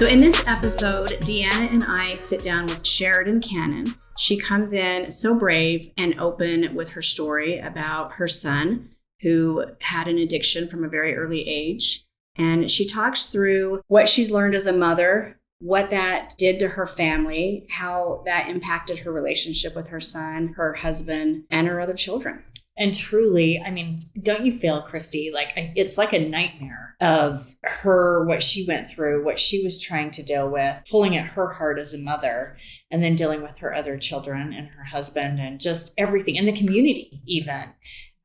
So in this episode, Deanna and I sit down with Sheridyn Cannon. She comes in so brave and open with her story about her son who had an addiction from a very early age. And she talks through what she's learned as a mother, what that did to her family, how that impacted her relationship with her son, her husband, and her other children. And truly, I mean, don't you feel, Christy, like it's like a nightmare of her, what she went through, what she was trying to deal with, pulling at her heart as a mother, and then dealing with her other children and her husband and just everything in the community even.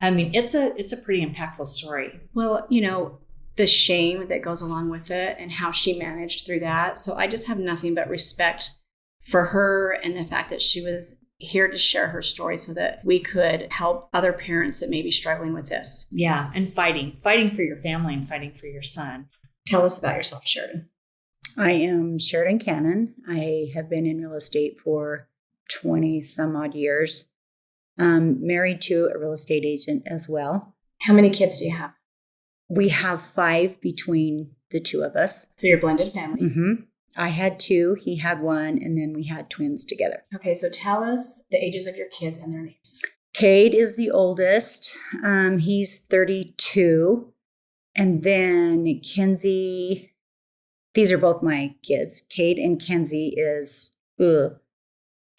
I mean, it's a pretty impactful story. Well, you know, the shame that goes along with it and how she managed through that. So I just have nothing but respect for her and the fact that she was here to share her story so that we could help other parents that may be struggling with this. Yeah, and fighting for your family and fighting for your son. Tell us about yourself, Sheridyn. I am Sheridyn Cannon. I have been in real estate for 20 some odd years. Married to a real estate agent as well. How many kids do you have? We have 5 between the two of us. So you're a blended family. Mm-hmm. I had 2, he had 1, and then we had twins together. Okay, so tell us the ages of your kids and their names. Cade is the oldest. He's 32. And then Kenzie, these are both my kids. Cade and Kenzie is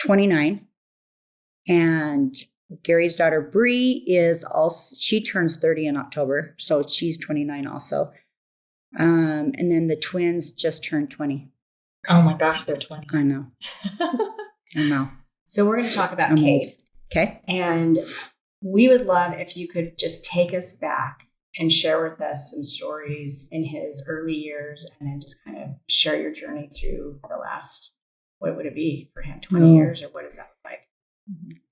29. And Gary's daughter, Bree, is also, she turns 30 in October. So she's 29 also. And then the twins just turned 20. Oh my gosh, they're 20. I know. I know. So we're going to talk about Cade. Okay. And we would love if you could just take us back and share with us some stories in his early years and then just kind of share your journey through the last, what would it be for him, 20 years, or what does that look like?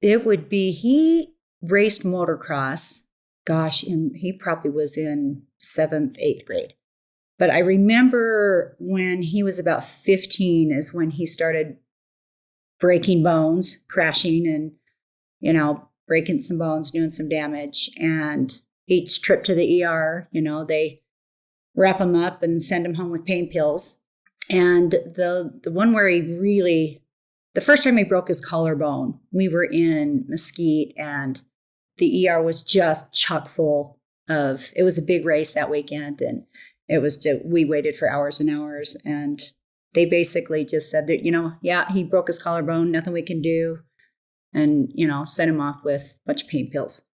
It would be, he raced motocross. Gosh, he probably was in 7th, 8th grade. But I remember when he was about 15 is when he started breaking bones, crashing and, you know, breaking some bones, doing some damage. And each trip to the ER, you know, they wrap him up and send him home with pain pills. And the one where he really, the first time he broke his collarbone, we were in Mesquite and the ER was just chock full of, it was a big race that weekend. And it was, we waited for hours and hours, and they basically just said that, you know, yeah, he broke his collarbone, nothing we can do, and, you know, sent him off with a bunch of pain pills.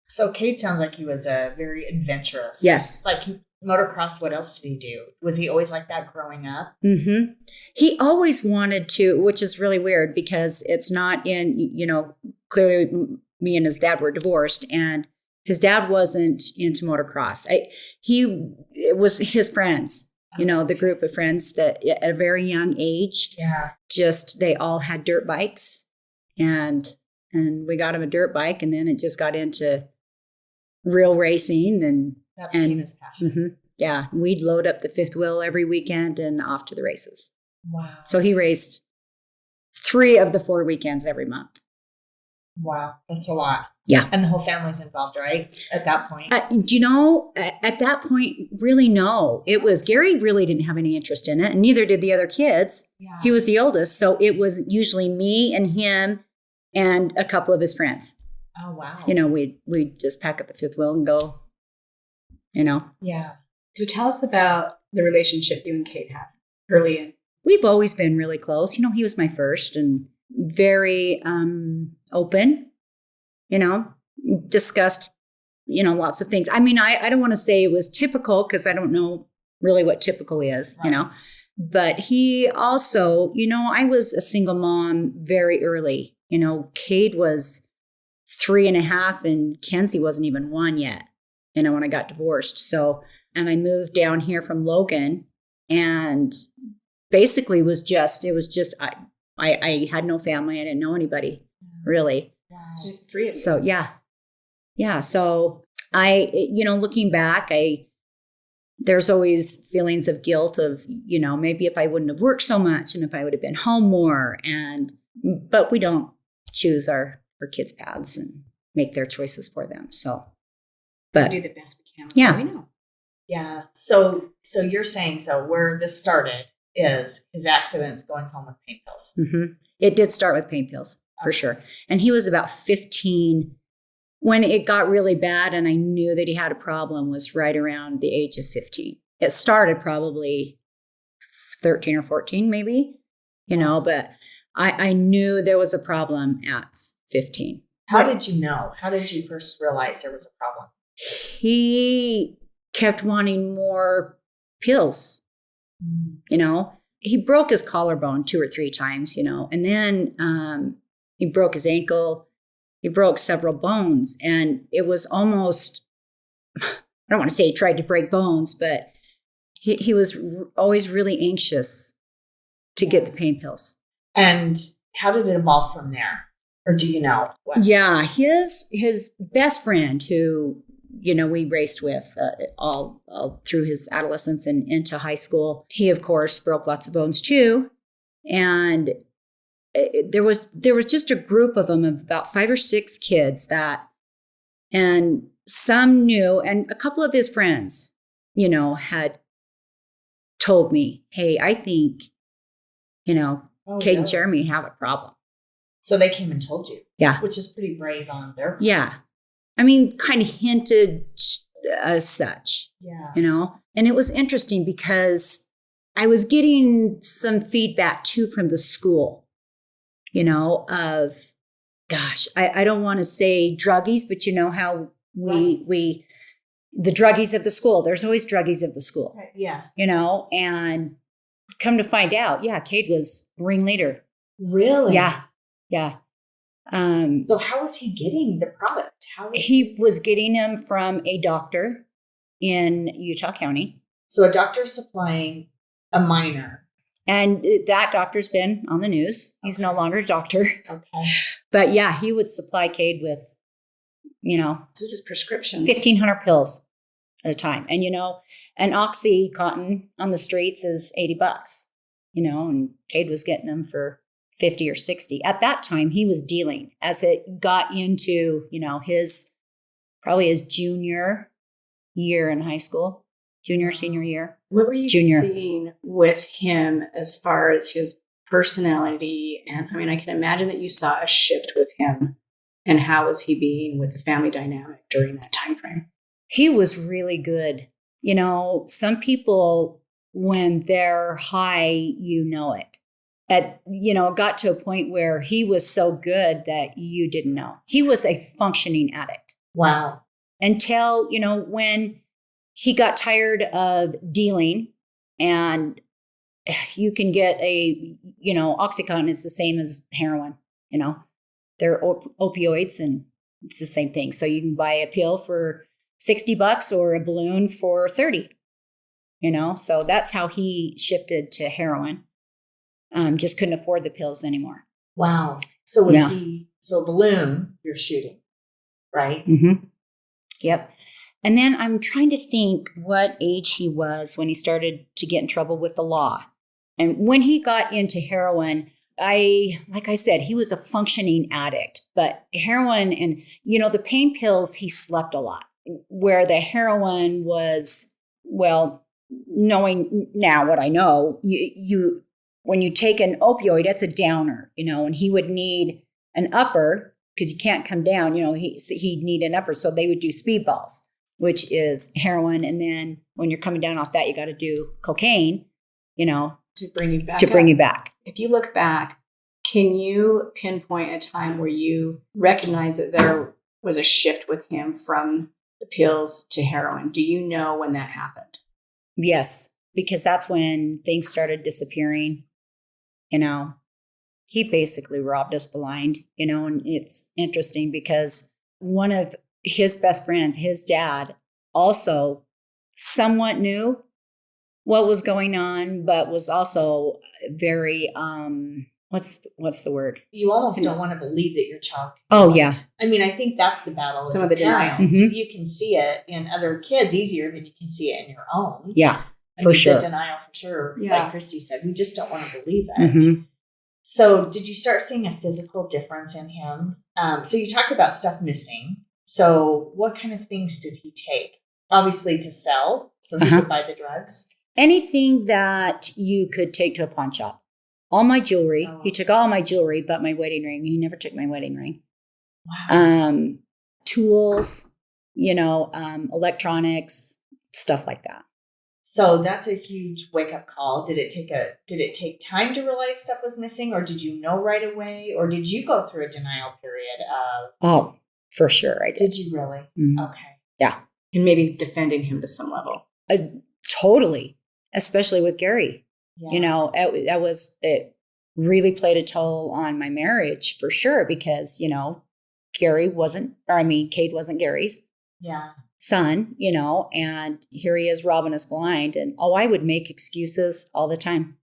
So Cade sounds like he was a very adventurous. Yes. Like motocross, what else did he do? Was he always like that growing up? Mm-hmm. He always wanted to, which is really weird because it's not in, you know, clearly me and his dad were divorced, and his dad wasn't into motocross. It was his friends, you know, the group of friends that at a very young age, just they all had dirt bikes, and we got him a dirt bike, and then it just got into real racing, and that became his passion. Mm-hmm, yeah, we'd load up the 5th wheel every weekend and off to the races. Wow! So he raced 3 of the 4 weekends every month. Wow, that's a lot. Yeah. And the whole family's involved, right? At that point. Do you know, at that point, really, no. It was, Gary really didn't have any interest in it, and neither did the other kids. Yeah. He was the oldest, so it was usually me and him and a couple of his friends. Oh, wow. You know, we'd just pack up the 5th wheel and go, you know. Yeah. So tell us about the relationship you and Cade had early in. We've always been really close. You know, he was my first and very open, you know, discussed, you know, lots of things. I mean, I don't want to say it was typical because I don't know really what typical is, right. You know, but he also, you know, I was a single mom very early. You know, Cade was 3.5 and Kenzie wasn't even 1 yet, you know, when I got divorced. So, and I moved down here from Logan and basically it was just, I had no family. I didn't know anybody, really. Wow. Just 3 of you. So, yeah. Yeah. So I, you know, looking back, there's always feelings of guilt of, you know, maybe if I wouldn't have worked so much and if I would have been home more. But we don't choose our kids' paths and make their choices for them. So, but we do the best we can. Yeah. We know. Yeah. So you're saying, so where this started is his accidents going home with pain pills. Mm-hmm. It did start with pain pills, for sure. And he was about 15 when it got really bad, and I knew that he had a problem was right around the age of 15. It started probably 13 or 14 maybe, but I knew there was a problem at 15. How did you know? How did you first realize there was a problem? He kept wanting more pills. He broke his collarbone 2 or 3 times, and then he broke his ankle. He broke several bones, and it was almost, I don't want to say he tried to break bones, but he was always really anxious to get the pain pills. And how did it evolve from there? Or do you know what? Yeah, his best friend who, we raced with all through his adolescence and into high school. He, of course, broke lots of bones too. And there was just a group of them, of about 5 or 6 kids and some knew, and a couple of his friends, had told me, hey, I think, Cade and Jeremy have a problem. So they came and told you. Yeah. Which is pretty brave on their part. Yeah. I mean, kind of hinted as such. Yeah. And it was interesting because I was getting some feedback too from the school, of, gosh, I don't want to say druggies, but how we the druggies of the school, there's always druggies of the school. Right. Yeah. And come to find out, yeah, Cade was ringleader. Really? Yeah. Yeah. So how was he getting the product? He was getting them from a doctor in Utah County. So a doctor supplying a minor. And that doctor's been on the news. He's no longer a doctor. Okay. But yeah, he would supply Cade with, So just prescriptions. 1,500 pills at a time. And, an Oxycontin on the streets is $80, and Cade was getting them for 50 or 60. At that time, he was dealing as it got into, probably his junior year in high school, senior year. What were you seeing with him as far as his personality? And I mean, I can imagine that you saw a shift with him. And how was he being with the family dynamic during that time frame? He was really good. Some people, when they're high, it. It got to a point where he was so good that you didn't know. He was a functioning addict. Wow. Until, when he got tired of dealing, and you can get Oxycontin, it's the same as heroin, they're opioids and it's the same thing. So you can buy a pill for $60 or a balloon for $30, so that's how he shifted to heroin. Just couldn't afford the pills anymore. Wow. So so balloon you're shooting, right? Mm-hmm. Yep. And then I'm trying to think what age he was when he started to get in trouble with the law. And when he got into heroin, like I said, he was a functioning addict, but heroin and, the pain pills, he slept a lot, where the heroin was, well, knowing now what I know, when you take an opioid, that's a downer, and he would need an upper because you can't come down, he'd need an upper. So they would do speedballs, which is heroin. And then when you're coming down off that, you got to do cocaine, to bring you back. You back. If you look back, can you pinpoint a time where you recognize that there was a shift with him from the pills to heroin? Do you know when that happened? Yes, because that's when things started disappearing. He basically robbed us blind, and it's interesting because one of his best friends, his dad, also somewhat knew what was going on, but was also very, what's the word? You almost don't want to believe that your child. Oh, yeah. I mean, I think that's the battle. Some of the denial. Mm-hmm. You can see it in other kids easier than you can see it in your own. Yeah, for sure. The denial, for sure. Yeah. Like Christy said, we just don't want to believe it. Mm-hmm. So did you start seeing a physical difference in him? So you talked about stuff missing. So what kind of things did he take? Obviously to sell, so he could buy the drugs. anything that you could take to a pawn shop. All my jewelry. Oh. He took all my jewelry but my wedding ring. He never took my wedding ring. Wow. Tools, electronics, stuff like that. So that's a huge wake up call. Did it take time to realize stuff was missing, or did you know right away, or did you go through a denial period of? Oh, for sure I did. Did you really? Mm-hmm. Okay. Yeah. And maybe defending him to some level. Totally, especially with Gary. Yeah. It really played a toll on my marriage for sure because, Cade wasn't Gary's Yeah. son, and here he is robbing us blind. And I would make excuses all the time.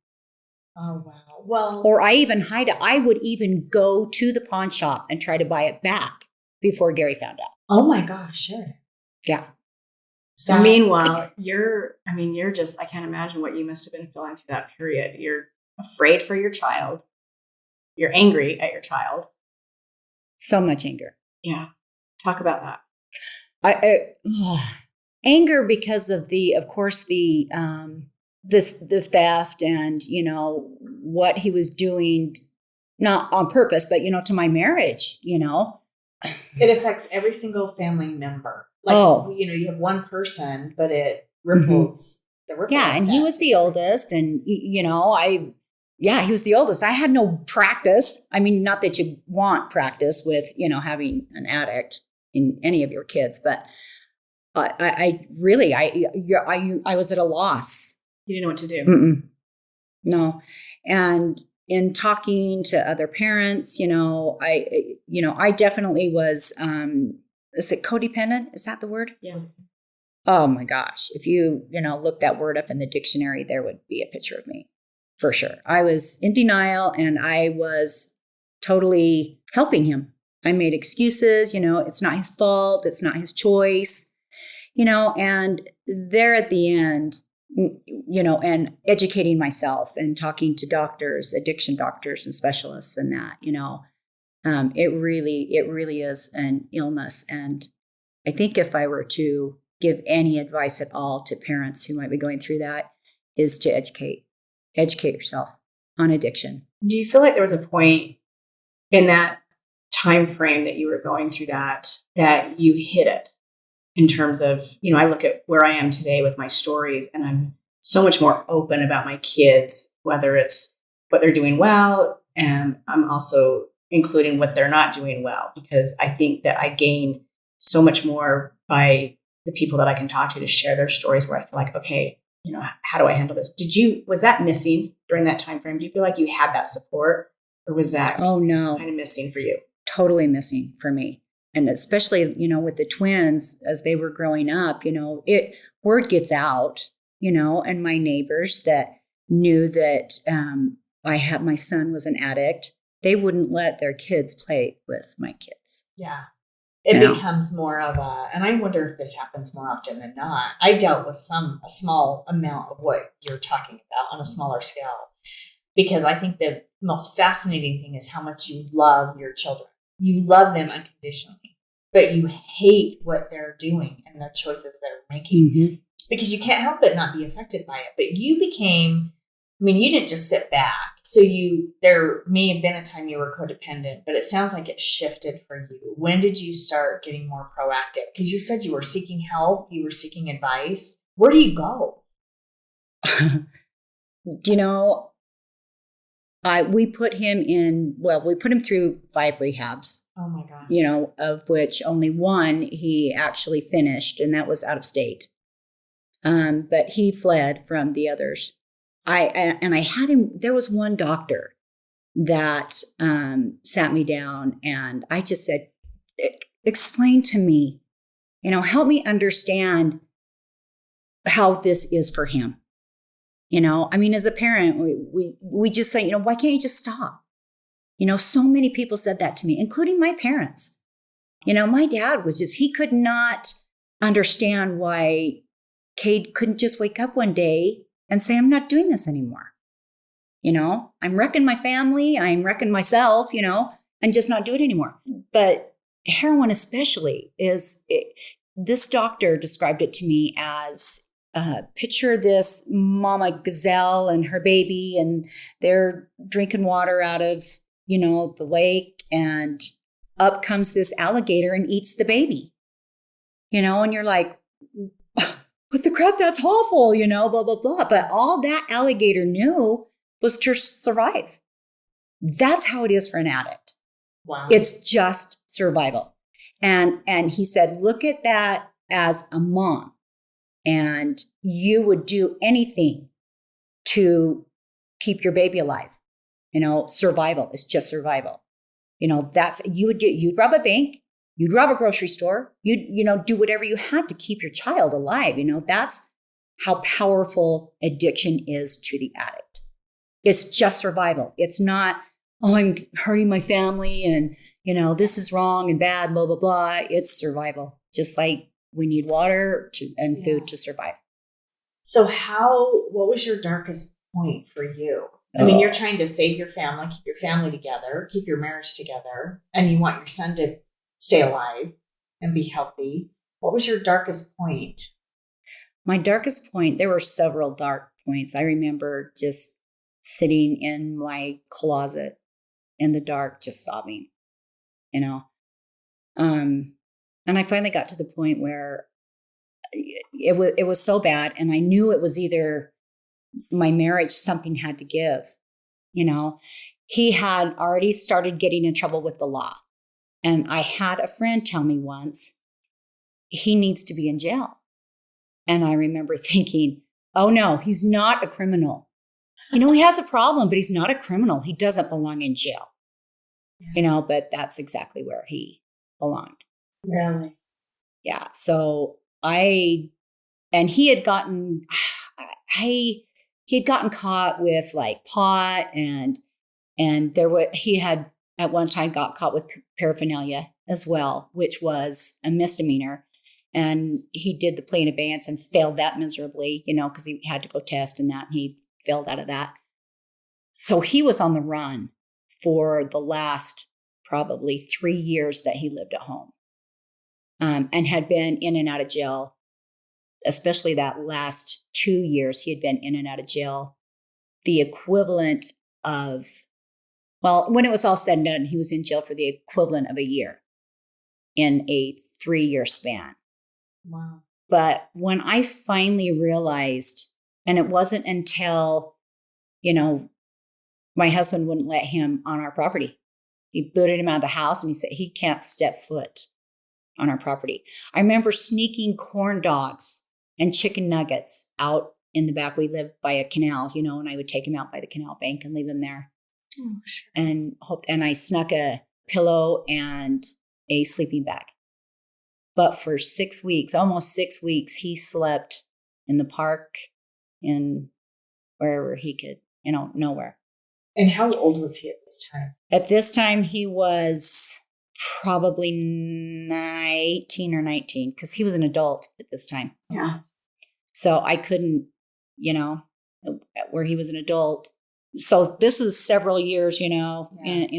Oh, wow. Well, Or I even hide it. I would even go to the pawn shop and try to buy it back before Gary found out. oh my gosh, sure. Yeah. So meanwhile, I can't imagine what you must have been feeling through that period. You're afraid for your child. You're angry at your child. So much anger. Yeah. Talk about that. Anger because of the theft and, what he was doing, not on purpose, but, to my marriage, It affects every single family member. You have one person, but it ripples. The ripple Yeah, and he was the oldest, and he was the oldest. I had no practice. I mean, not that you want practice with, having an addict in any of your kids, but I was at a loss. You didn't know what to do. Mm-mm. No, and in talking to other parents, I definitely was. Is it codependent? Is that the word? Yeah. Oh my gosh. If you, look that word up in the dictionary, there would be a picture of me for sure. I was in denial and I was totally helping him. I made excuses, it's not his fault. It's not his choice, and there at the end, and educating myself and talking to doctors, addiction doctors and specialists and that, it really is an illness. And I think if I were to give any advice at all to parents who might be going through that, is to educate yourself on addiction. Do you feel like there was a point in that time frame that you were going through that you hit it in terms of, I look at where I am today with my stories and I'm so much more open about my kids, whether it's what they're doing well, and I'm also including what they're not doing well, because I think that I gain so much more by the people that I can talk to share their stories where I feel like, okay, how do I handle this? Was that missing during that time frame? Do you feel like you had that support, or was that kind of missing for you? Totally missing for me. And especially, with the twins, as they were growing up, word gets out, and my neighbors that knew that my son was an addict, they wouldn't let their kids play with my kids. Yeah. It becomes more of and I wonder if this happens more often than not. I dealt with a small amount of what you're talking about on a smaller scale, because I think the most fascinating thing is how much you love your children. You love them unconditionally, but you hate what they're doing and their choices they're making, because you can't help but not be affected by it. But you became, you didn't just sit back. So there may have been a time you were codependent, but it sounds like it shifted for you. When did you start getting more proactive? Because you said you were seeking help, you were seeking advice. Where do you go? We put him through 5 rehabs. Oh my gosh. Of which only one he actually finished, and that was out of state. But he fled from the others. I had him. There was one doctor that sat me down, and I just said, explain to me, help me understand how this is for him. As a parent, we just say, why can't you just stop? So many people said that to me, including my parents. My dad he could not understand why Cade couldn't just wake up one day and say, I'm not doing this anymore. I'm wrecking my family. I'm wrecking myself, and just not do it anymore. But heroin especially this doctor described it to me as picture this mama gazelle and her baby, and they're drinking water out of, the lake, and up comes this alligator and eats the baby, and you're like, what the crap, that's awful, blah, blah, blah. But all that alligator knew was to survive. That's how it is for an addict. Wow. It's just survival. And he said, look at that as a mom, and you would do anything to keep your baby alive. Survival is just survival. You'd rob a bank, you'd rob a grocery store, you'd do whatever you had to keep your child alive. That's how powerful addiction is to the addict. It's just survival. It's not, oh, I'm hurting my family and, this is wrong and bad, blah, blah, blah. It's survival. Just like we need water and food to survive. So what was your darkest point for you? I mean, you're trying to save your family, keep your family together, keep your marriage together, and you want your son to stay alive and be healthy. What was your darkest point? My darkest point, there were several dark points. I remember just sitting in my closet in the dark, just sobbing, and I finally got to the point where it was so bad, and I knew it was either my marriage, something had to give. He had already started getting in trouble with the law. And I had a friend tell me once, he needs to be in jail. And I remember thinking, oh no, he's not a criminal. He has a problem, but he's not a criminal. He doesn't belong in jail. But that's exactly where he belonged. Really? Yeah. So he had gotten caught with like pot and he had at one time got caught with paraphernalia as well, which was a misdemeanor. And he did the plea in abeyance and failed that miserably, because he had to go test and that, and he failed out of that. So he was on the run for the last probably 3 years that he lived at home, and had been in and out of jail, especially that last 2 years. He had been in and out of jail, the equivalent of, when it was all said and done, he was in jail for the equivalent of a year in a 3-year span. Wow. But when I finally realized, and it wasn't until, my husband wouldn't let him on our property. He booted him out of the house and he said he can't step foot on our property. I remember sneaking corn dogs and chicken nuggets out in the back. We lived by a canal, and I would take him out by the canal bank and leave him there. Oh, sure. And I snuck a pillow and a sleeping bag. But for 6 weeks, almost 6 weeks, he slept in the park, in wherever he could, nowhere. And how old was he at this time? At this time, he was probably 18 or 19, because he was an adult at this time. Yeah. So I couldn't, where he was an adult. So this is several years, in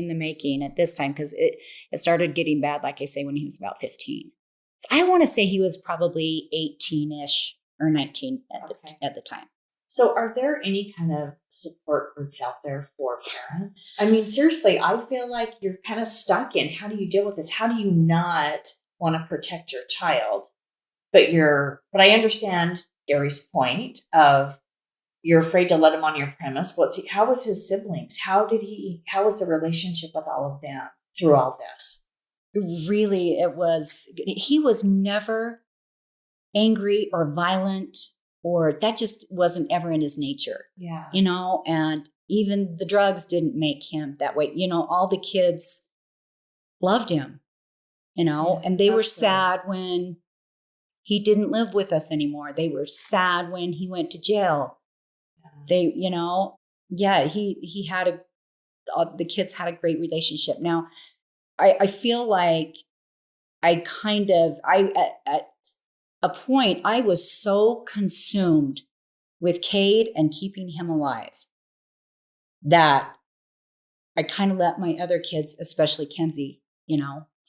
the making at this time, because it started getting bad, like I say, when he was about 15. So I want to say he was probably 18-ish or 19 at the time. So are there any kind of support groups out there for parents? I mean, seriously, I feel like you're kind of stuck in, how do you deal with this? How do you not want to protect your child? But I understand Gary's point of you're afraid to let him on your premise. How was his siblings? How was the relationship with all of them through all this? Really, he was never angry or violent, or that just wasn't ever in his nature. Yeah. And even the drugs didn't make him that way. All the kids loved him, and they were sad when he didn't live with us anymore. They were sad when he went to jail. They, he had the kids had a great relationship. Now, I feel like at a point, I was so consumed with Cade and keeping him alive that I kind of let my other kids, especially Kenzie,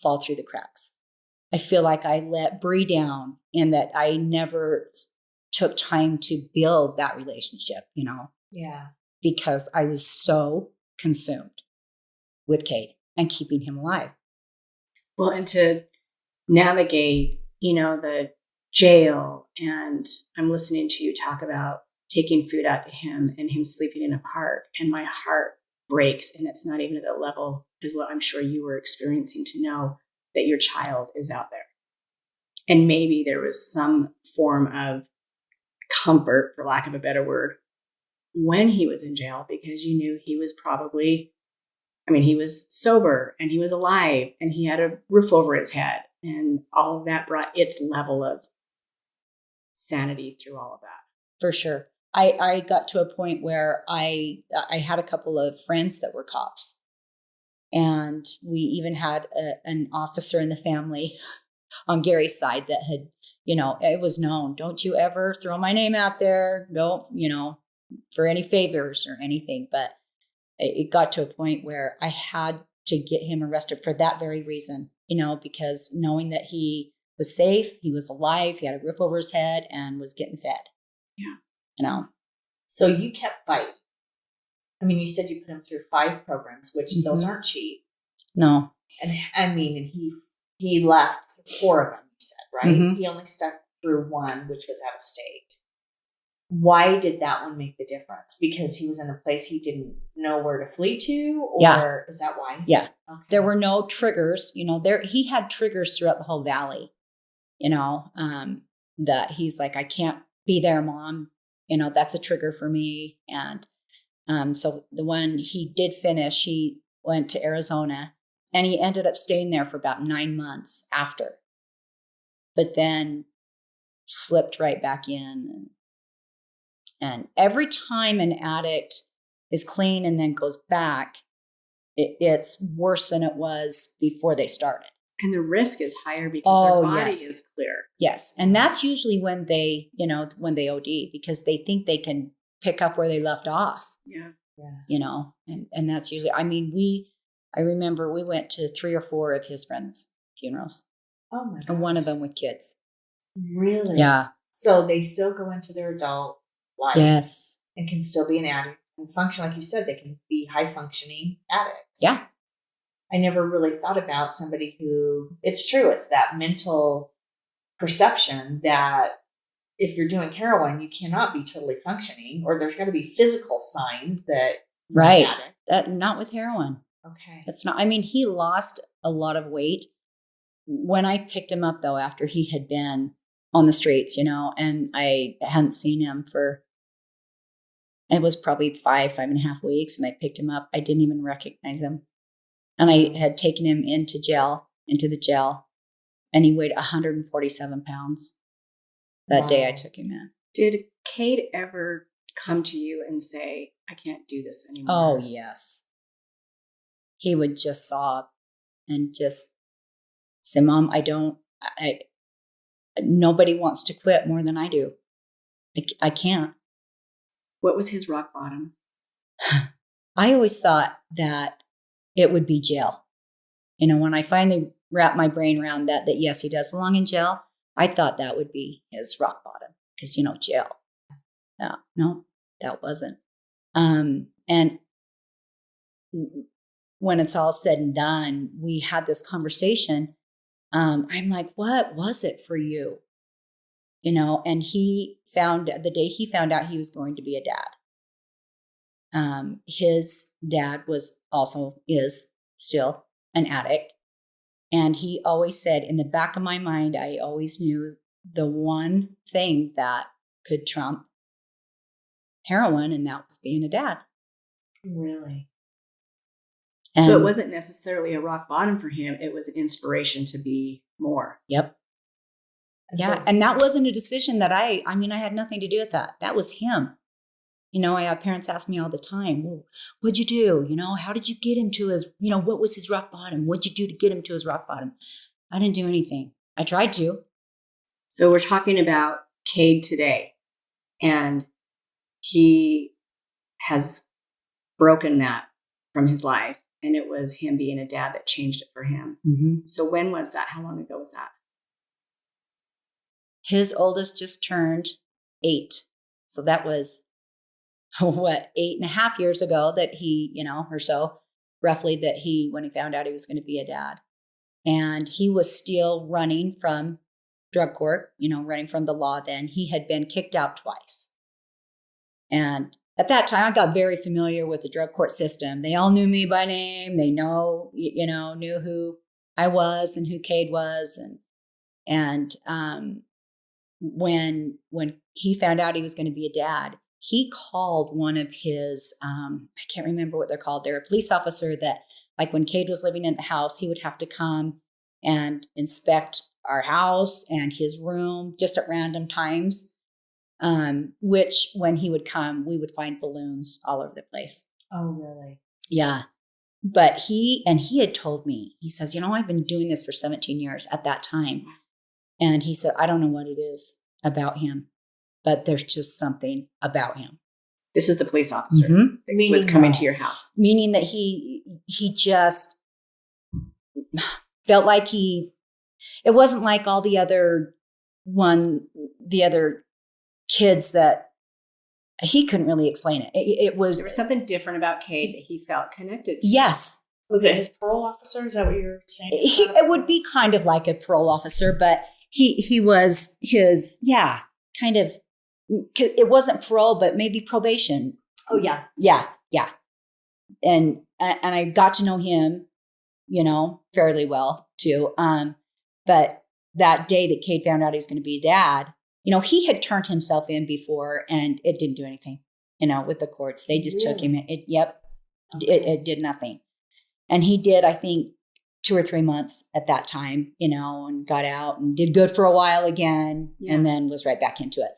fall through the cracks. I feel like I let Bree down, and that I never took time to build that relationship, Yeah. because I was so consumed with Cade and keeping him alive. Well, and to navigate, the jail, and I'm listening to you talk about taking food out to him and him sleeping in a park, and my heart breaks, and it's not even at the level as what I'm sure you were experiencing, to know that your child is out there. And maybe there was some form of comfort, for lack of a better word, when he was in jail, because you knew he was probably, he was sober and he was alive and he had a roof over his head, and all of that brought its level of sanity through all of that. For sure. I got to a point where I had a couple of friends that were cops, and we even had an officer in the family on Gary's side that had, it was known, don't you ever throw my name out there, don't, for any favors or anything. But it got to a point where I had to get him arrested for that very reason, because knowing that he was safe, he was alive, he had a roof over his head and was getting fed. Yeah. So you kept fighting. You said you put him through 5 programs, which those aren't cheap. No. And he left 4 of them, you said, right? Mm-hmm. He only stuck through 1, which was out of state. Why did that one make the difference? Because he was in a place he didn't know where to flee to? Or is that why? Yeah. Okay. There were no triggers. He had triggers throughout the whole valley, that he's like, I can't be there, Mom. That's a trigger for me. And so the one he did finish, he went to Arizona, and he ended up staying there for about 9 months after, but then slipped right back in. And every time an addict is clean and then goes back, it's worse than it was before they started. And the risk is higher because their body is clear. Yes. And that's usually when they, when they OD, because they think they can pick up where they left off. Yeah. And that's usually, I remember we went to 3 or 4 of his friends' funerals. Oh my gosh. And one of them with kids. Really? Yeah. So they still go into their adult life. Yes. And can still be an addict and function, like you said, they can be high functioning addicts. Yeah. I never really thought about somebody who, it's true, it's that mental perception that if you're doing heroin, you cannot be totally functioning, or there's got to be physical signs that right. Not with heroin. Okay. It's not, he lost a lot of weight when I picked him up, though, after he had been on the streets, and I hadn't seen him for, it was probably 5.5 weeks, and I picked him up. I didn't even recognize him. And I had taken him into the jail, and he weighed 147 pounds that day I took him in. Did Cade ever come to you and say, I can't do this anymore? Oh, yes. He would just sob and just say, Mom, nobody wants to quit more than I do. I can't. What was his rock bottom? I always thought that it would be jail. When I finally wrapped my brain around that yes, he does belong in jail, I thought that would be his rock bottom, because, jail. No, that wasn't. And when it's all said and done, we had this conversation. I'm like, what was it for you? And the day he found out he was going to be a dad. His dad is still an addict. And he always said, in the back of my mind, I always knew the one thing that could trump heroin, and that was being a dad. Really? So it wasn't necessarily a rock bottom for him. It was an inspiration to be more. Yep. And that wasn't a decision that I had nothing to do with that. That was him. I have parents ask me all the time, well, what'd you do? How did you get him to his, what was his rock bottom? What'd you do to get him to his rock bottom? I didn't do anything. I tried to. So we're talking about Cade today, and he has broken that from his life. And it was him being a dad that changed it for him. Mm-hmm. So when was that? How long ago was that? His oldest just turned 8. So that was, 8.5 years ago that he, or so, roughly, that when he found out he was going to be a dad. And he was still running from drug court, running from the law then. He had been kicked out twice. And at that time, I got very familiar with the drug court system. They all knew me by name. They knew who I was and who Cade was. And when he found out he was going to be a dad, he called one of his, I can't remember what they're called. They're a police officer that, like when Cade was living in the house, he would have to come and inspect our house and his room just at random times. Which when he would come, we would find balloons all over the place. Oh, really? Yeah. But he had told me, he says, I've been doing this for 17 years at that time. And he said, I don't know what it is about him, but there's just something about him. This is the police officer Mm-hmm. who was coming to your house. Meaning that he just felt like it wasn't like all the other kids that he couldn't really explain it. There was something different about Cade that he felt connected to. Yes. Was it his parole officer? Is that what you're saying? It would be kind of like a parole officer, but he was his, kind of, it wasn't parole, but maybe probation. Oh, yeah. Yeah. And I got to know him, fairly well too. But that day that Cade found out he was going to be a dad, he had turned himself in before and it didn't do anything, with the courts. They just took him. It did nothing. And he did, I think, 2 or 3 months at that time, and got out and did good for a while again, and then was right back into it.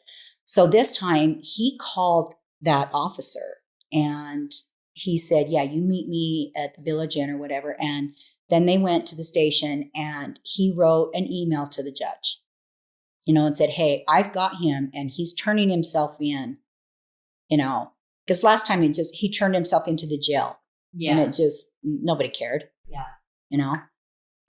So this time he called that officer and he said, you meet me at the Village Inn or whatever. And then they went to the station and he wrote an email to the judge, and said, hey, I've got him and he's turning himself in, because last time he turned himself into the jail. Yeah. And nobody cared. Yeah.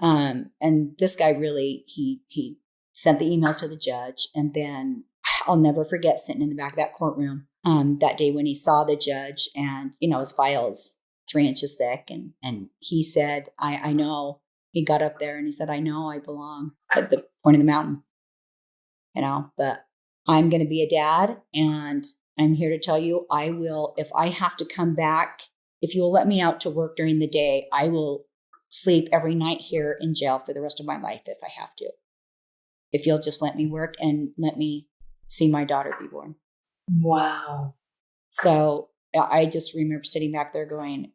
And this guy really, he sent the email to the judge. And then I'll never forget sitting in the back of that courtroom that day when he saw the judge and, his file's 3 inches thick. And he said, I know. He got up there and he said, I know I belong at the point of the mountain, but I'm going to be a dad and I'm here to tell you, I will, if I have to come back, if you'll let me out to work during the day, I will sleep every night here in jail for the rest of my life if I have to. If you'll just let me work and let me see my daughter be born. Wow. So I just remember sitting back there going,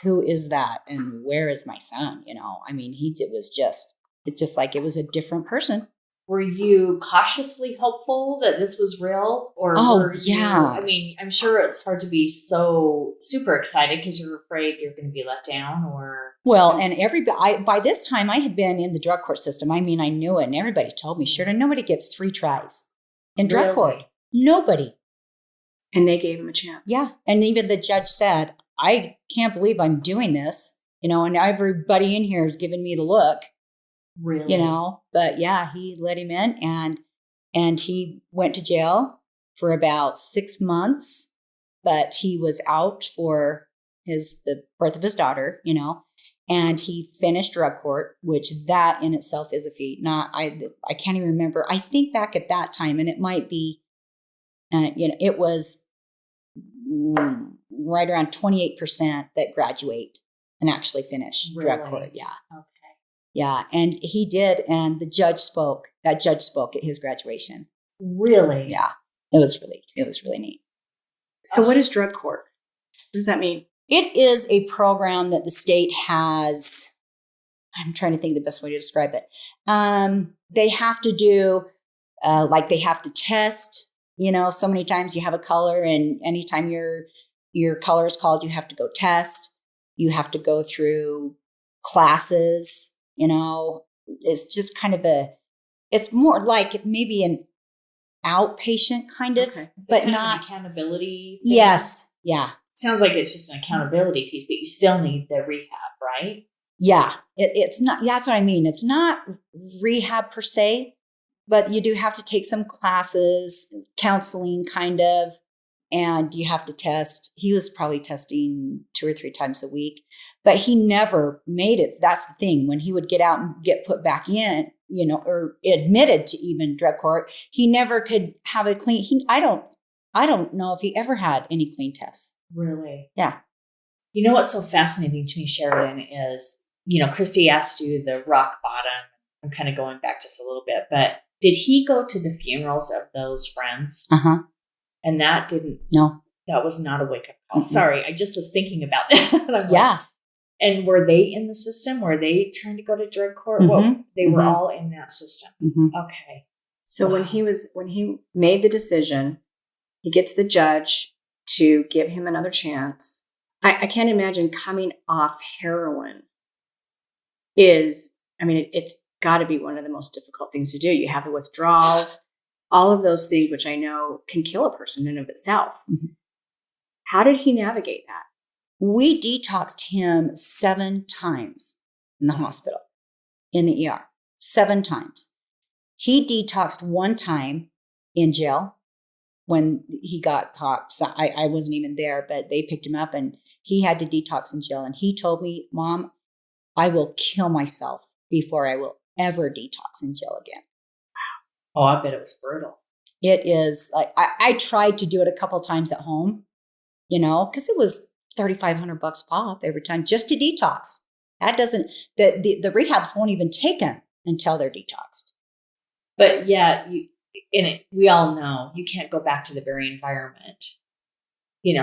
who is that? And where is my son? It was just like it was a different person. Were you cautiously hopeful that this was real? Or I'm sure it's hard to be so super excited because you're afraid you're going to be let down or. Well, and by this time I had been in the drug court system. I knew it and everybody told me, Sheridyn, nobody gets 3 tries in drug court. Nobody. And they gave him a chance. Yeah. And even the judge said, I can't believe I'm doing this, and everybody in here is giving me the look. Really? But he let him in and he went to jail for about 6 months, but he was out for the birth of his daughter, and he finished drug court, which that in itself is a feat. I can't even remember. I think back at that time, and it might be, it was right around 28% that graduate and actually finish drug court. Yeah. Okay. Yeah, and he did, and the judge spoke. That judge spoke at his graduation. Really? Yeah, it was really neat. So what is drug court? What does that mean? It is a program that the state has. I'm trying to think of the best way to describe it. They have to do, they have to test. So many times you have a color, and anytime your color is called, you have to go test. You have to go through classes. It's just kind of it's more like maybe an outpatient kind of, but not accountability. Yes. Yeah. Sounds like it's just an accountability piece, but you still need the rehab, right? Yeah. It's not, that's what I mean. It's not rehab per se, but you do have to take some classes, counseling kind of, and you have to test. He was probably testing 2 or 3 times a week, but he never made it. That's the thing. When he would get out and get put back in, or admitted to even drug court, he never could have a clean. I don't know if he ever had any clean tests. Really? Yeah. You know what's so fascinating to me, Sheridyn, is, Christy asked you the rock bottom. I'm kind of going back just a little bit, but did he go to the funerals of those friends? Uh-huh. And that didn't. No. That was not a wake up call. Mm-hmm. Sorry, I just was thinking about that. Yeah. And were they in the system? Were they trying to go to drug court? Mm-hmm. Well, they were all in that system. Mm-hmm. Okay. So when he made the decision, he gets the judge to give him another chance. I can't imagine coming off heroin it's got to be one of the most difficult things to do. You have the withdrawals, all of those things, which I know can kill a person in and of itself. Mm-hmm. How did he navigate that? We detoxed him 7 times in the hospital, in the ER, 7 times. He detoxed 1 time in jail when he got caught. So I wasn't even there, but they picked him up and he had to detox in jail. And he told me, Mom, I will kill myself before I will ever detox in jail again. Oh, I bet it was brutal. It is. I tried to do it a couple times at home, because it was $3,500 pop every time just to detox. That doesn't, the rehabs won't even take them until they're detoxed. But yeah, we all know you can't go back to the very environment.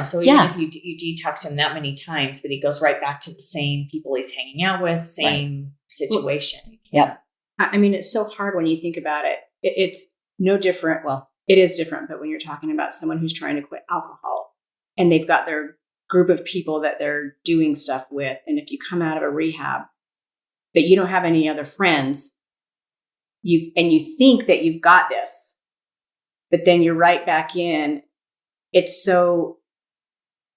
So even if you detox him that many times, but he goes right back to the same people he's hanging out with, same situation. Yeah. It's so hard when you think about it. It's no different. Well, it is different, but when you're talking about someone who's trying to quit alcohol and they've got their group of people that they're doing stuff with, and if you come out of a rehab, but you don't have any other friends, you think that you've got this, but then you're right back in. It's so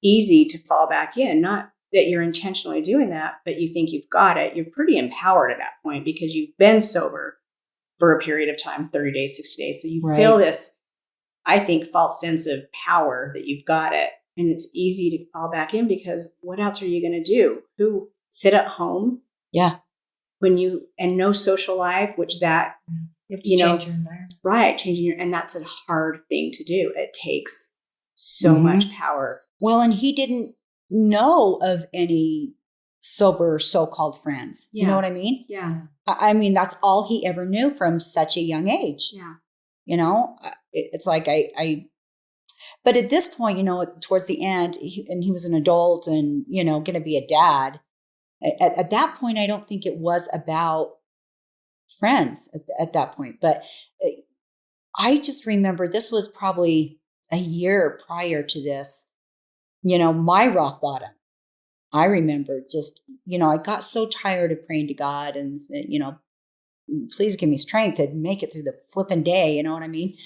easy to fall back in, not that you're intentionally doing that, but you think you've got it. You're pretty empowered at that point because you've been sober for a period of time, 30 days, 60 days. So you feel this, I think, false sense of power that you've got it. And it's easy to fall back in because what else are you going to do? Sit at home? Yeah. And no social life, which that, you have to change your environment. Right. And that's a hard thing to do. It takes so much power. Well, and he didn't know of any sober so-called friends. Yeah. You know what I mean? Yeah. That's all he ever knew from such a young age. Yeah. It's like but at this point, towards the end, he was an adult and, going to be a dad. At that point, I don't think it was about friends at that point. But I just remember this was probably a year prior to this, my rock bottom. I remember just, I got so tired of praying to God and, please give me strength to make it through the flipping day. You know what I mean?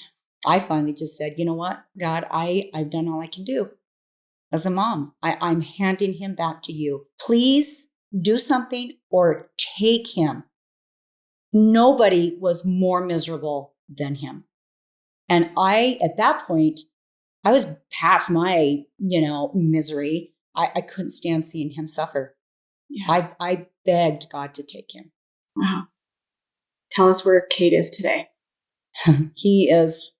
I finally just said, you know what, God, I've done all I can do as a mom. I'm handing him back to you. Please do something or take him. Nobody was more miserable than him. And at that point, I was past my, misery. I couldn't stand seeing him suffer. Yeah. I begged God to take him. Wow. Tell us where Cade is today. He is,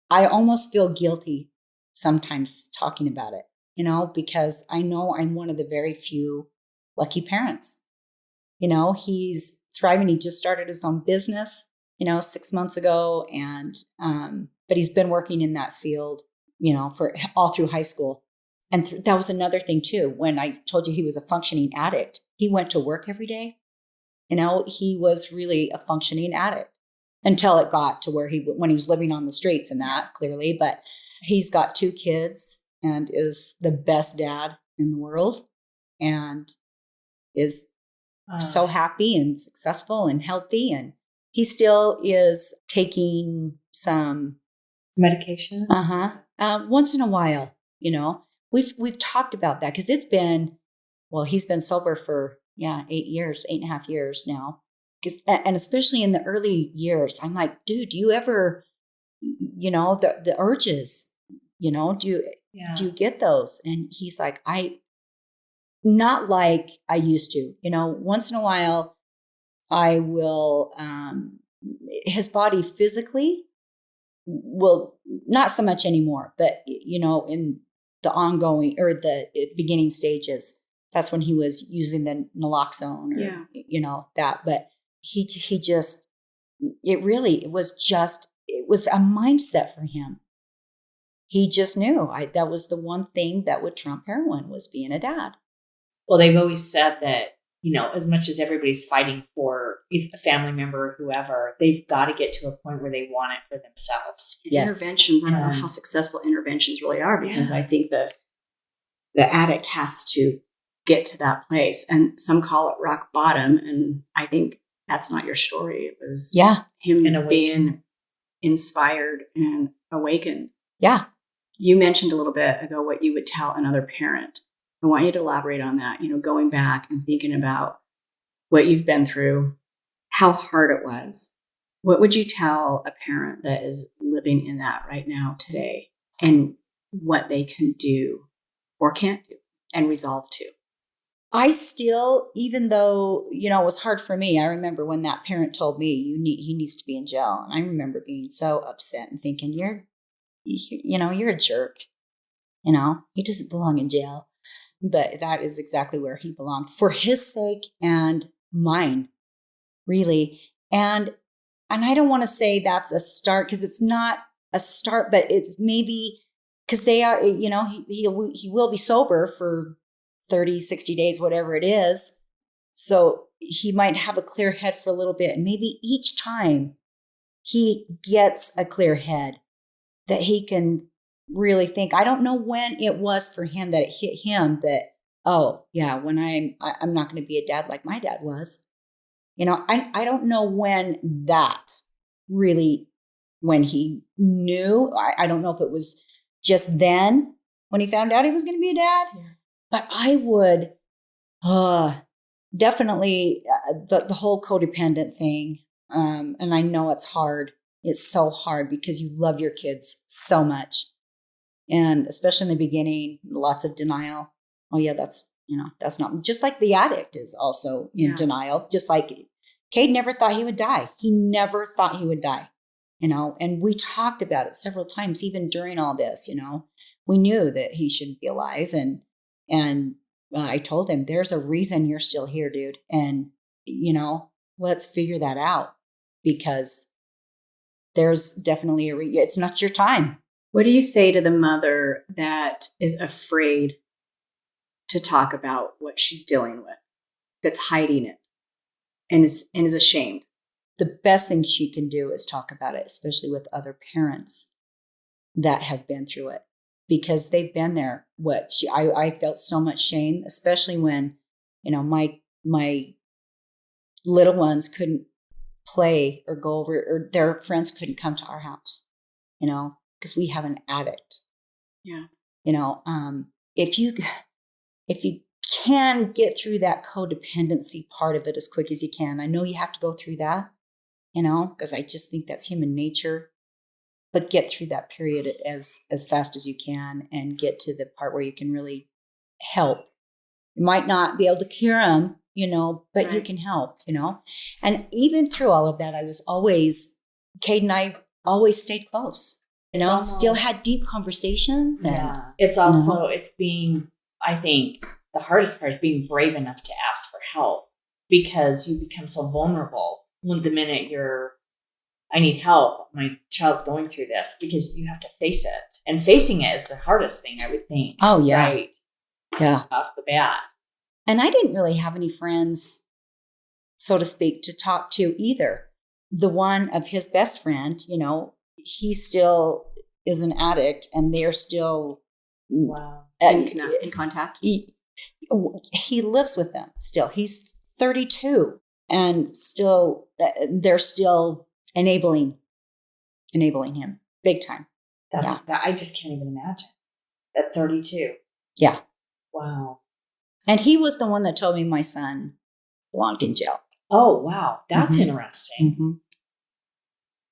I almost feel guilty sometimes talking about it, because I know I'm one of the very few lucky parents. He's thriving. He just started his own business, 6 months ago. And, but he's been working in that field, for all through high school. And that was another thing too. When I told you he was a functioning addict, he went to work every day. He was really a functioning addict until it got to where when he was living on the streets and that clearly, but he's got 2 kids and is the best dad in the world and is so happy and successful and healthy. And he still is taking some medication. Once in a while, we've talked about that because he's been sober for 8.5 years now. And especially in the early years, I'm like, dude, do you ever, the urges, do you get those? And he's like, not like I used to, once in a while I will, his body physically will not so much anymore, but in the ongoing or the beginning stages, that's when he was using the naloxone or, that, but he just, it was a mindset for him. He just knew that was the one thing that would trump heroin, was being a dad. Well, they've always said that, as much as everybody's fighting for a family member or whoever, they've got to get to a point where they want it for themselves. Yes. Interventions, I don't know how successful interventions really are, because I think the addict has to get to that place, and some call it rock bottom. And I think that's not your story. It was him being inspired and awakened. Yeah. You mentioned a little bit ago what you would tell another parent. I want you to elaborate on that, going back and thinking about what you've been through, how hard it was. What would you tell a parent that is living in that right now today, and what they can do or can't do and resolve to? I still, even though, it was hard for me, I remember when that parent told me he needs to be in jail. And I remember being so upset and thinking, you're a jerk. He doesn't belong in jail. But that is exactly where he belonged, for his sake and mine, really. And I don't want to say that's a start, because it's not a start, but it's maybe because they are, he will be sober for 30, 60 days, whatever it is. So he might have a clear head for a little bit. And maybe each time he gets a clear head, that he can really think. I don't know when it was for him that it hit him that, oh yeah, when I'm not going to be a dad like my dad was. I don't know when that really, when he knew. I don't know if it was just then when he found out he was going to be a dad. Yeah. But I would definitely the whole codependent thing. And I know it's hard. It's so hard because you love your kids so much. And especially in the beginning, lots of denial. Oh yeah, that's not, just like the addict is also in denial. Just like Cade never thought he would die. He never thought he would die, and we talked about it several times, even during all this, we knew that he shouldn't be alive. And I told him, there's a reason you're still here, dude. And, let's figure that out, because there's definitely it's not your time. What do you say to the mother that is afraid to talk about what she's dealing with, that's hiding it and is ashamed? The best thing she can do is talk about it, especially with other parents that have been through it, because they've been there. I felt so much shame, especially when, my little ones couldn't play or go over, or their friends couldn't come to our house, because we have an addict. Yeah. If you can get through that codependency part of it as quick as you can, I know you have to go through that, because I just think that's human nature, but get through that period as fast as you can and get to the part where you can really help. You might not be able to cure them, but right. You can help, and even through all of that, Cade and I always stayed close. Still had deep conversations. And it's also, it's being, I think the hardest part is being brave enough to ask for help, because you become so vulnerable when the minute I need help, my child's going through this, because you have to face it. And facing it is the hardest thing, I would think. Oh, yeah. Right? Yeah. Off the bat. And I didn't really have any friends, so to speak, to talk to either. The one of his best friend, he still is an addict, and they're still in contact. He lives with them still. He's 32, and still they're still enabling him big time. I just can't even imagine. At 32. Yeah. Wow. And he was the one that told me my son belonged in jail. Oh, wow. That's Mhm. interesting. Mm-hmm.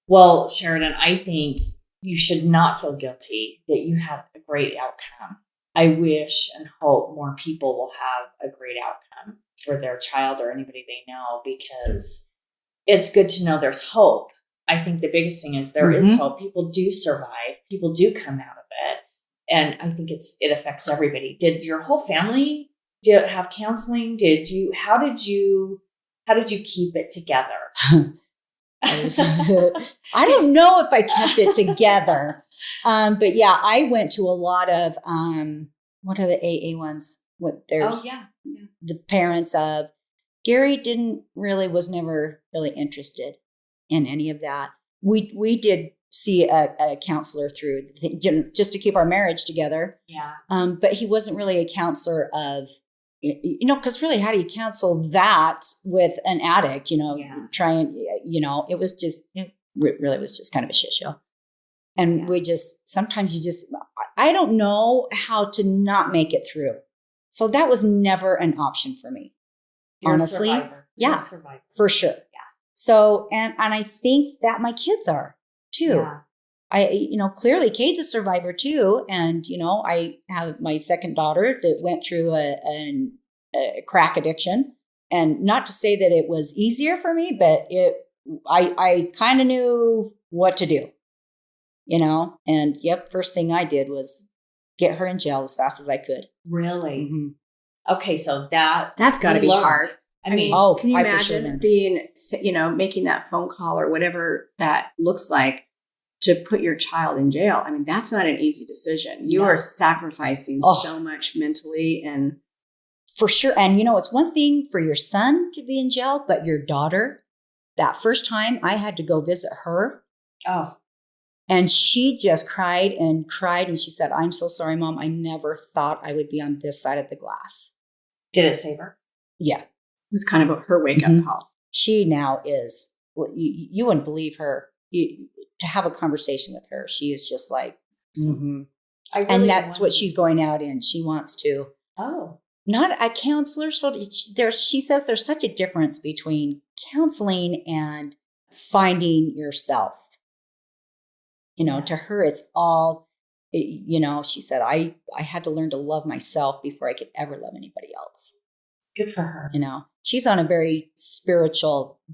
Well, Sheridyn, I think you should not feel guilty that you had a great outcome. I wish and hope more people will have a great outcome for their child or anybody they know, because it's good to know there's hope. I think the biggest thing is there is hope. People do survive. People do come out of it. And I think it affects everybody. Did your whole family have counseling? How did you keep it together? I don't know if I kept it together. But yeah, I went to a lot of, what are the AA ones? Oh, yeah. The parents of Gary was never really interested in any of that. We did see a counselor through just to keep our marriage together. Yeah. But he wasn't really a counselor of, because really, how do you counsel that with an addict? Trying, it was just, it really was just kind of a shit show. And sometimes I don't know how to not make it through. So that was never an option for me. You're honestly. A survivor. Yeah, You're a survivor. for sure. Yeah. So, and I think that my kids are too. Yeah. Clearly Cade's a survivor too. And, I have my second daughter that went through a crack addiction, and not to say that it was easier for me, but I kind of knew what to do, and first thing I did was get her in jail as fast as I could. Really? Mm-hmm. Okay. So that's got to be hard. I mean, can you imagine being, making that phone call or whatever that looks like to put your child in jail? I mean, that's not an easy decision. You are sacrificing so much mentally and. For sure. And, it's one thing for your son to be in jail, but your daughter, that first time I had to go visit her. Oh. And she just cried and cried. And she said, "I'm so sorry, Mom. I never thought I would be on this side of the glass." Did it save her? Yeah. It was kind of her wake-up call. She now is, you wouldn't believe her. To have a conversation with her, she is just like, and that's what she's going out in. She wants to. Oh. Not a counselor. So she says there's such a difference between counseling and finding yourself. To her, it's all, she said, I had to learn to love myself before I could ever love anybody else. Good for her. She's on a very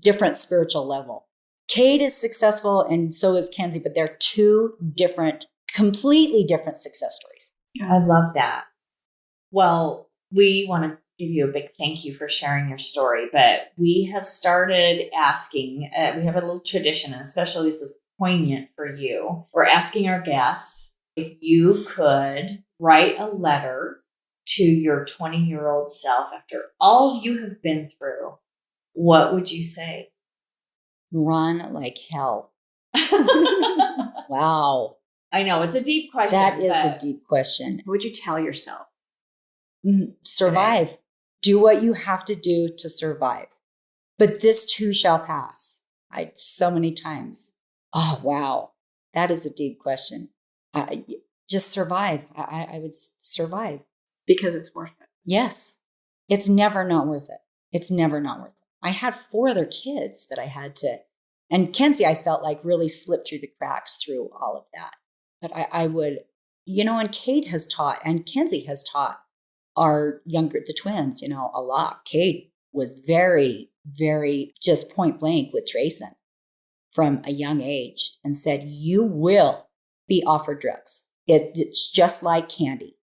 different spiritual level. Cade is successful and so is Kenzie, but they're two completely different success stories. I love that. Well, we want to give you a big thank you for sharing your story, but we have started asking, we have a little tradition, and especially this is poignant for you. We're asking our guests if you could write a letter to your 20-year-old self after all you have been through, what would you say? Run like hell. Wow. I know, it's a deep question. That is a deep question. What would you tell yourself? Survive. Okay. Do what you have to do to survive. But this too shall pass. So many times. Oh, wow. That is a deep question. Just survive. I would survive. Because it's worth it. Yes. It's never not worth it. It's never not worth it. I had 4 other kids that I had to, and Kenzie, I felt like really slipped through the cracks through all of that. But I would, and Cade has taught, and Kenzie has taught the twins, a lot. Cade was very, very just point blank with Trayson from a young age and said, you will be offered drugs. It's just like candy.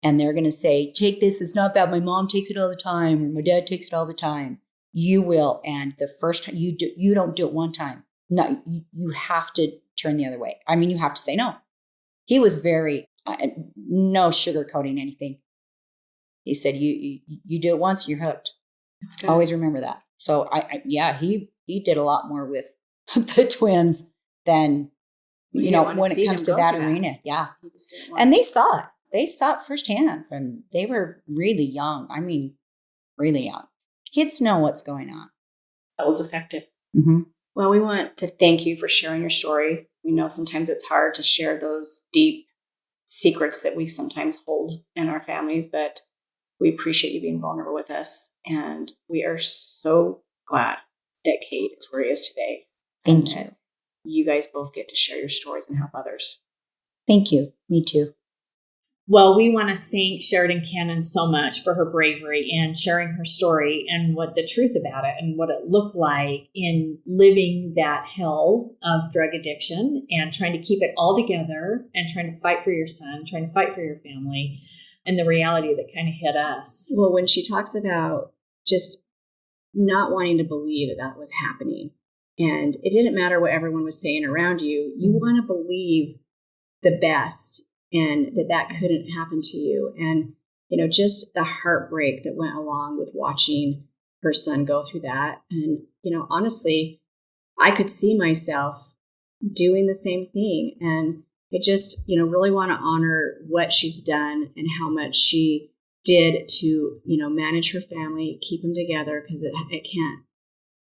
And they're going to say, take this. It's not bad. My mom takes it all the time. Or my dad takes it all the time. You will. And the first time you don't do it one time. No, you have to turn the other way. I mean, you have to say no. He was very, no sugarcoating anything. He said, you do it once, you're hooked. Always remember that. So he did a lot more with the twins than, when it comes to that arena. Yeah. And they saw it. They saw it firsthand they were really young. I mean, really young. Kids know what's going on. That was effective. Mm-hmm. Well, we want to thank you for sharing your story. We know sometimes it's hard to share those deep secrets that we sometimes hold in our families, but we appreciate you being vulnerable with us. And we are so glad that Cade is where he is today. Thank you. You guys both get to share your stories and help others. Thank you. Me too. Well, we want to thank Sheridyn Cannon so much for her bravery and sharing her story and what the truth about it and what it looked like in living that hell of drug addiction and trying to keep it all together and trying to fight for your son, trying to fight for your family, and the reality that kind of hit us. Well, when she talks about just not wanting to believe that that was happening, and it didn't matter what everyone was saying around you, you want to believe the best and that couldn't happen to you. And, just the heartbreak that went along with watching her son go through that. And, honestly, I could see myself doing the same thing. And I just, really want to honor what she's done and how much she did to, manage her family, keep them together, because it can't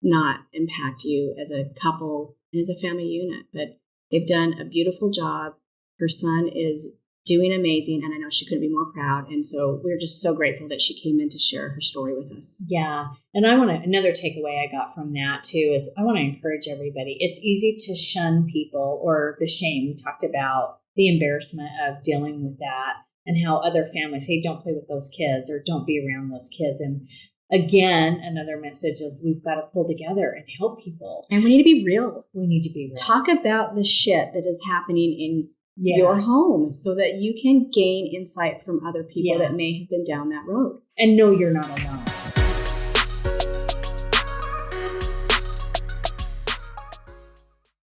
not impact you as a couple and as a family unit. But they've done a beautiful job. Her son is doing amazing, and I know she couldn't be more proud. And so we're just so grateful that she came in to share her story with us. Yeah. And another takeaway I got from that too is I want to encourage everybody. It's easy to shun people or the shame. We talked about the embarrassment of dealing with that and how other families, hey, don't play with those kids or don't be around those kids. And again, another message is we've got to pull together and help people. And we need to be real. We need to be real. Talk about the shit that is happening in your home so that you can gain insight from other people that may have been down that road. And know you're not alone.